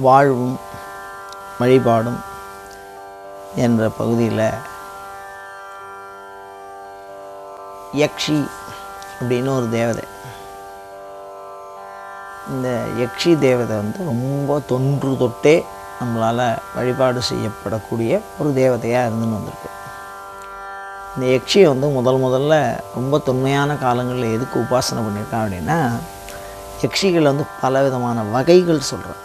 வாழ்வும் வழிபாடும் என்ற பகுதியில் யக்ஷி அப்படின்னு ஒரு தேவதை. இந்த யக்ஷி தேவதை ரொம்ப தொன்று தொட்டே நம்மளால் வழிபாடு செய்யப்படக்கூடிய ஒரு தேவதையாக இருந்துன்னு வந்திருக்கு. இந்த யக்ஷியை முதல்ல ரொம்ப தொன்மையான காலங்களில் எதுக்கு உபாசனை பண்ணியிருக்கான் அப்படின்னா, யக்ஷிகள் பல விதமான வகைகள் சொல்கிறேன்.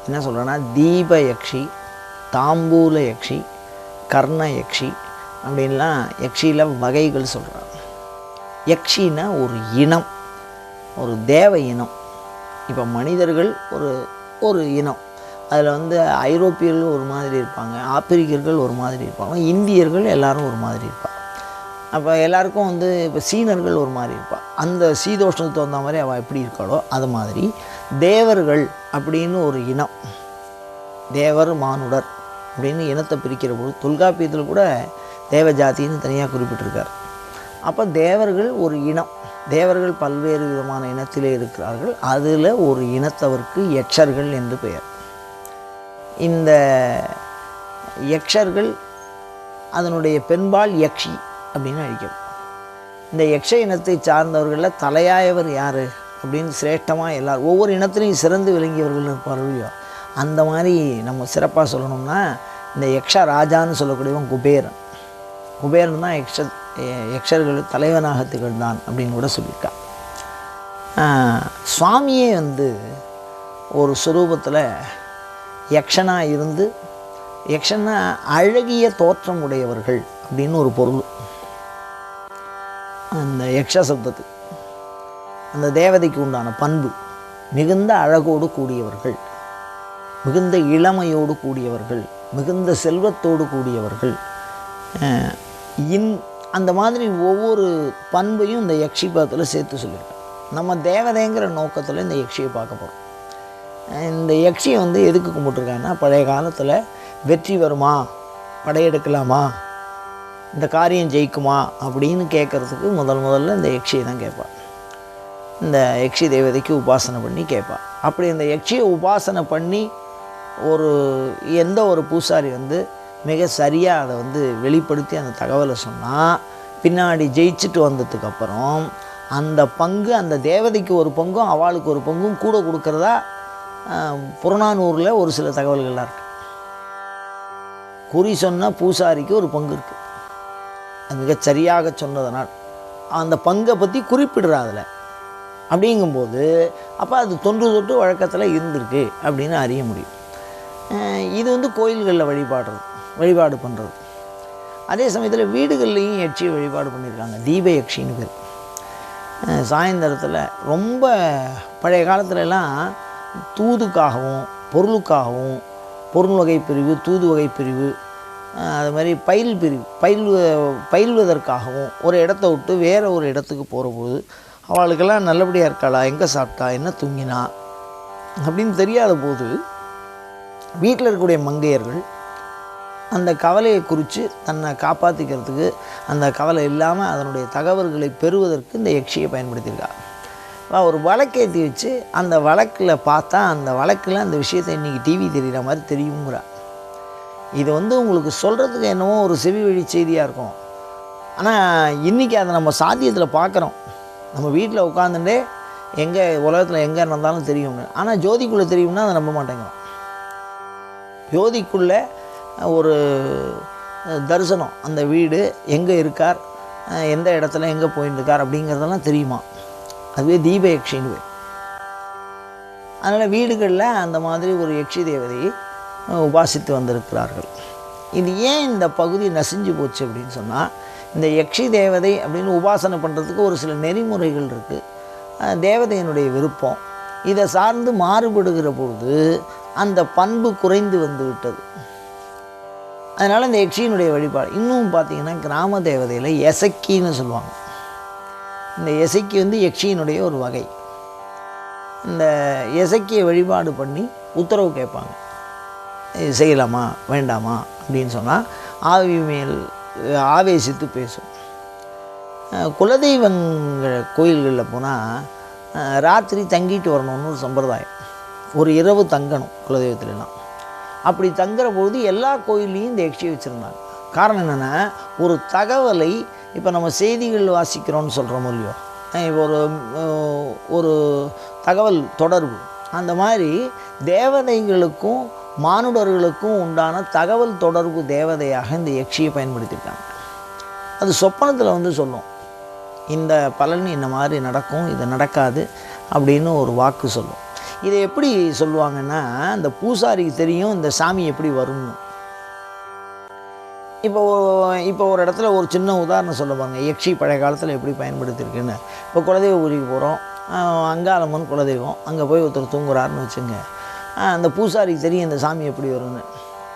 என்ன சொல்கிறேன்னா, தீப யக்ஷி, தாம்பூல யக்ஷி, கர்ண யக்ஷி அப்படின்லாம் யக்ஷியில் வகைகள் சொல்கிறாங்க. யக்ஷின்னா ஒரு இனம், ஒரு தேவ இனம். இப்போ மனிதர்கள் ஒரு இனம். அதில் ஐரோப்பியர்கள் ஒரு மாதிரி இருப்பாங்க, ஆப்பிரிக்கர்கள் ஒரு மாதிரி இருப்பாங்க, இந்தியர்கள் எல்லோரும் ஒரு மாதிரி இருப்பாங்க. அப்போ எல்லாருக்கும் இப்போ சீனர்கள் ஒரு மாதிரி இருப்பாள். அந்த சீதோஷ்ணத்துக்கு தகுந்த மாதிரி அவள் எப்படி இருக்காளோ அது மாதிரி தேவர்கள் அப்படின்னு ஒரு இனம், தேவர் மானுடர் அப்படின்னு இனத்தை பிரிக்கிற போது தொல்காப்பியத்தில் கூட தேவ ஜாத்தின்னு தனியாக குறிப்பிட்டிருக்கார். அப்போ தேவர்கள் ஒரு இனம், தேவர்கள் பல்வேறு விதமான இனத்திலே இருக்கிறார்கள். அதில் ஒரு இனத்தவருக்கு யக்ஷர்கள் என்று பெயர். இந்த யக்ஷர்கள் அதனுடைய பெண்பால் யக்ஷி அப்படின்னு அழைக்கும். இந்த யக்ஷ இனத்தை சார்ந்தவர்களில் தலையாயவர் யார் அப்படின்னு சிரேஷ்டமாக எல்லாரும் ஒவ்வொரு இனத்திலையும் சிறந்து விளங்கியவர்கள் இருப்பார்கள். அந்த மாதிரி நம்ம சிறப்பாக சொல்லணும்னா, இந்த யக்ஷ ராஜான்னு சொல்லக்கூடியவன் குபேரன். குபேரன் தான் யக்ஷர்கள் தலைவனாக திகழ்ந்தான் அப்படின்னு கூட சொல்லியிருக்கான். சுவாமியே ஒரு சுரூபத்தில் யக்ஷனாக இருந்து, யக்ஷனா அழகிய தோற்றம் உடையவர்கள் அப்படின்னு ஒரு பொருள். அந்த யக்ஷ சப்தத்துக்கு அந்த தேவதைக்கு உண்டான பண்பு மிகுந்த அழகோடு கூடியவர்கள், மிகுந்த இளமையோடு கூடியவர்கள், மிகுந்த செல்வத்தோடு கூடியவர்கள். அந்த மாதிரி ஒவ்வொரு பண்பையும் இந்த யக்ஷி பதத்தில் சேர்த்து சொல்லியிருக்கேன். நம்ம தேவதைங்கிற நோக்கத்தில் இந்த யக்ஷியை பார்க்க போகிறோம். இந்த யக்ஷியை எதுக்கு கும்பிட்டுருக்காங்கன்னா, பழைய காலத்தில் வெற்றி வருமா, படையெடுக்கலாமா, இந்த காரியம் ஜெயிக்குமா அப்படின்னு கேட்குறதுக்கு முதல்ல இந்த யக்ஷியை தான் கேட்பாள். இந்த யக்ஷி தேவதைக்கு உபாசனை பண்ணி கேட்பாள். அப்படி இந்த யக்ஷியை உபாசனை பண்ணி எந்த ஒரு பூசாரி மிக சரியாக அதை வெளிப்படுத்தி அந்த தகவலை சொன்னால், பின்னாடி ஜெயிச்சுட்டு வந்ததுக்கப்புறம் அந்த பங்கு அந்த தேவதைக்கு ஒரு பங்கும் அவளுக்கு ஒரு பங்கும் கூட கொடுக்குறதா புறநானூரில் ஒரு சில தகவல்கள்லாம் இருக்குது. குறி சொன்ன பூசாரிக்கு ஒரு பங்கு இருக்குது. அது மிகச்சரியாக சொன்னதனால் அந்த பங்கை பற்றி குறிப்பிடுறா அதில். அப்படிங்கும்போது அப்போ அது தொன்று தொட்டு வழக்கத்தில் இருந்திருக்கு அப்படின்னு அறிய முடியும். இது கோயில்களில் வழிபாடு பண்ணுறது. அதே சமயத்தில் வீடுகள்லேயும் யக்ஷியை வழிபாடு பண்ணியிருக்காங்க. தீப யக்ஷின்னு பேர். சாயந்தரத்தில் ரொம்ப பழைய காலத்துலலாம் தூதுக்காகவும் பொருளுக்காகவும், பொருள் வகை பிரிவு, தூது வகை பிரிவு, அது மாதிரி பயில்வதற்காகவும் ஒரு இடத்த விட்டு வேறு ஒரு இடத்துக்கு போகிறபோது அவளுக்கெல்லாம் நல்லபடியாக இருக்காளா, எங்கே சாப்பிட்டா, என்ன தூங்கினா அப்படின்னு தெரியாத போது வீட்டில் இருக்கக்கூடிய மங்கையர்கள் அந்த கவலையை குறித்து தன்னை காப்பாற்றிக்கிறதுக்கு, அந்த கவலை இல்லாமல் அதனுடைய தகவல்களை பெறுவதற்கு இந்த யக்ஷியை பயன்படுத்தியிருக்காங்க. ஒரு வழக்கேற்றி வச்சு அந்த வழக்கில் பார்த்தா அந்த வழக்கில் அந்த விஷயத்தை இன்றைக்கி டிவி தெரிகிற மாதிரி தெரியுங்கிறா. இது உங்களுக்கு சொல்கிறதுக்கு என்னவோ ஒரு செவி வழி செய்தியாக இருக்கும். ஆனால் இன்றைக்கி அதை நம்ம சாத்தியத்தில் பார்க்குறோம். நம்ம வீட்டில் உட்காந்துட்டே எங்கே உலகத்தில் எங்கே இருந்தாலும் தெரியுங்க. ஆனால் ஜோதிக்குள்ளே தெரியும்னா அதை நம்ப மாட்டேங்கிறோம். ஜோதிக்குள்ளே ஒரு தரிசனம், அந்த வீடு எங்கே இருக்கார், எந்த இடத்துல எங்கே போயின்னு இருக்கார் அப்படிங்கிறதெல்லாம் தெரியுமா. அதுவே தீப யக்ஷின்னு. அதனால் வீடுகளில் அந்த மாதிரி ஒரு யக்ஷி தேவதையை உபாசித்து வந்திருக்கிறார்கள். இது ஏன் இந்த பகுதி நசிஞ்சு போச்சு அப்படின்னு சொன்னால், இந்த யக்ஷி தேவதை அப்படின்னு உபாசனை பண்ணுறதுக்கு ஒரு சில நெறிமுறைகள் இருக்குது. தேவதையினுடைய விருப்பம் இதை சார்ந்து மாறுபடுகிற பொழுது அந்த பண்பு குறைந்து வந்து விட்டது. அதனால் இந்த யக்ஷியினுடைய வழிபாடு இன்னும் பார்த்திங்கன்னா, கிராம தேவதையில் எசக்கின்னு சொல்லுவாங்க. இந்த எசக்கி யக்ஷியினுடைய ஒரு வகை. இந்த எசக்கியை வழிபாடு பண்ணி உத்தரவு கேட்பாங்க, இது செய்யலாமா வேண்டாமா அப்படின்னு சொன்னால் ஆவி மேல் ஆவேசித்து பேசும். குலதெய்வங்கள் கோயில்களில் போனால் ராத்திரி தங்கிட்டு வரணும்னு ஒரு சம்பிரதாயம். ஒரு இரவு தங்கணும் குலதெய்வத்துலலாம். அப்படி தங்குற பொழுது எல்லா கோயில்லையும் இந்த யக்ஷியை வச்சுருந்தாங்க. காரணம் என்னென்னா, ஒரு தகவலை இப்போ நம்ம செய்திகள் வாசிக்கிறோன்னு சொல்கிறோமோ இல்லையோ, இப்போ ஒரு தகவல் தொடர்பு, அந்த மாதிரி தேவதைகளுக்கும் மானுடர்களுக்கும் உண்டான தகவல் தொடர்பு தேவதையாக இந்த யக்ஷியை பயன்படுத்தியிருக்காங்க. அது சொப்பனத்தில் வந்து சொல்லும், இந்த பலன் இந்த மாதிரி நடக்கும், இது நடக்காது அப்படின்னு ஒரு வாக்கு சொல்லும். இதை எப்படி சொல்லுவாங்கன்னா, இந்த பூசாரிக்கு தெரியும் இந்த சாமி எப்படி வரும்னு. இப்போ ஒரு இடத்துல ஒரு சின்ன உதாரணம் சொல்ல பாருங்க, யக்ஷி பழைய காலத்தில் எப்படி பயன்படுத்தியிருக்குன்னு. இப்போ குலதெய்வ ஊருக்கு போகிறோம், அங்காளம்மன் குலதெய்வம், அங்கே போய் ஒருத்தர் தூங்குறாருன்னு வச்சுங்க, அந்த பூசாரிக்கு தெரியும் இந்த சாமி எப்படி வரும்னு.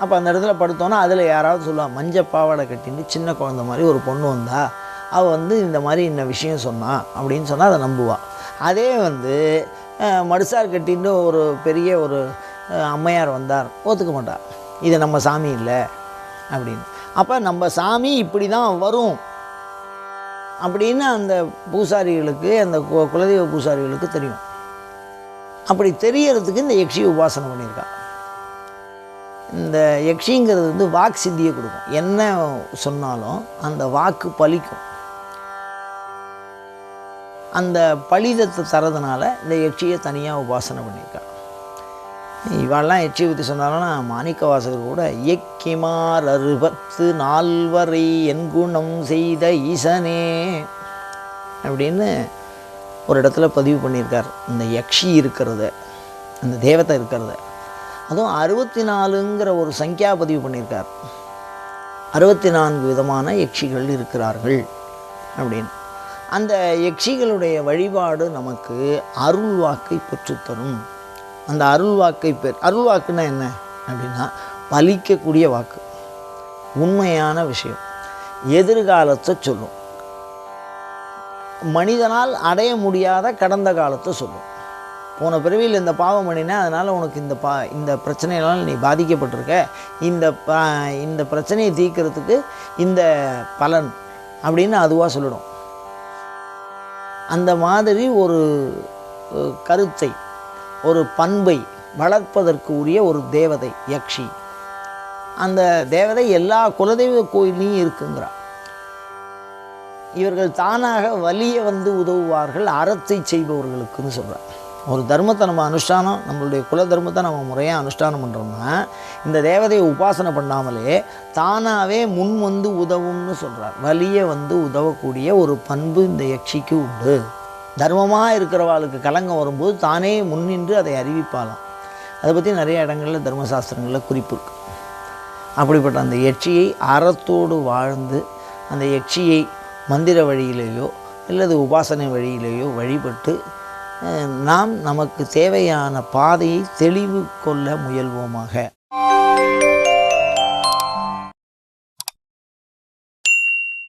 அப்போ அந்த இடத்துல படுத்தோன்னா அதில் யாராவது சொல்லுவாள், மஞ்சள் பாவாடை கட்டின்னு சின்ன குழந்த மாதிரி ஒரு பொண்ணு வந்தா அவள் வந்து இந்த மாதிரி இந்த விஷயம் சொன்னான் அப்படின்னு சொன்னால் அதை நம்புவாள். அதே வந்து மடுசார் கட்டின்னு ஒரு பெரிய ஒரு அம்மையார் வந்தார், ஒத்துக்க மாட்டார், இது நம்ம சாமி இல்லை அப்படின்னு. அப்போ நம்ம சாமி இப்படி தான் வரும் அப்படின்னு அந்த பூசாரிகளுக்கு, அந்த குலதெய்வ பூசாரிகளுக்கு தெரியும். அப்படி தெரியறதுக்கு இந்த யக்ஷியை உபாசனை பண்ணியிருக்கா. இந்த யக்ஷிங்கிறது வந்து வாக்கு சித்தியை கொடுக்கும். என்ன சொன்னாலும் அந்த வாக்கு பலிக்கும். அந்த பலிதத்தை தரதுனால இந்த யக்ஷியை தனியாக உபாசனை பண்ணியிருக்கா. இவாளெலாம் யக்ஷியை பற்றி சொன்னாலும் மாணிக்க வாசகர் கூட இயக்கிமார் 64 என் குணம் செய்த ஈசனே அப்படின்னு ஒரு இடத்துல பதிவு பண்ணியிருக்கார். இந்த யக்ஷி இருக்கிறத, அந்த தேவதை இருக்கிறத, அதுவும் 64ங்கிற ஒரு சங்கியா பதிவு பண்ணியிருக்கார். 64 விதமான யக்ஷிகள் இருக்கிறார்கள் அப்படின்னு. அந்த யக்ஷிகளுடைய வழிபாடு நமக்கு அருள் வாக்கை பெற்றுத்தரும். அந்த அருள் வாக்கை அருள் வாக்குன்னா என்ன அப்படின்னா, பலிக்கக்கூடிய வாக்கு, உண்மையான விஷயம், எதிர்காலத்தை சொல்லும், மனிதனால் அடைய முடியாத கடந்த காலத்தை சொல்லும். போன பிறவியில் இந்த பாவம் பண்ணினா அதனால் உனக்கு இந்த பிரச்சனையினால் நீ பாதிக்கப்பட்டிருக்க, இந்த பிரச்சனையை தீர்க்கிறதுக்கு இந்த பலன் அப்படின்னு அதுவாக சொல்லிடும். அந்த மாதிரி ஒரு கருத்தை, ஒரு பண்பை வளர்ப்பதற்கு உரிய ஒரு தேவதை யக்ஷி. அந்த தேவதை எல்லா குலதெய்வ கோயிலையும் இருக்குங்கிறார். இவர்கள் தானாக வலிய வந்து உதவுவார்கள் அறத்தை செய்பவர்களுக்குன்னு சொல்கிறார். ஒரு தர்மத்தை நம்ம அனுஷ்டானம், நம்மளுடைய குல தர்மத்தை நம்ம முறையாக அனுஷ்டானம் பண்ணுறோம்னா இந்த தேவதையை உபாசனை பண்ணாமலே தானாகவே முன் வந்து உதவும்னு சொல்கிறார். வலிய வந்து உதவக்கூடிய ஒரு பண்பு இந்த யக்ஷிக்கு உண்டு. தர்மமாக இருக்கிறவாளுக்கு கலங்கம் வரும்போது தானே முன்னின்று அதை அறிவிப்பாலாம். அதை பற்றி நிறைய இடங்களில் தர்மசாஸ்திரங்களில் குறிப்பு இருக்குது. அப்படிப்பட்ட அந்த யக்ஷியை அறத்தோடு வாழ்ந்து அந்த யக்ஷியை மந்திர வழியிலேயோ அல்லது உபாசனை வழியிலேயோ வழிபட்டு நாம் நமக்கு தேவையான பாதையை தெளிவு கொள்ள முயல்வோமாக.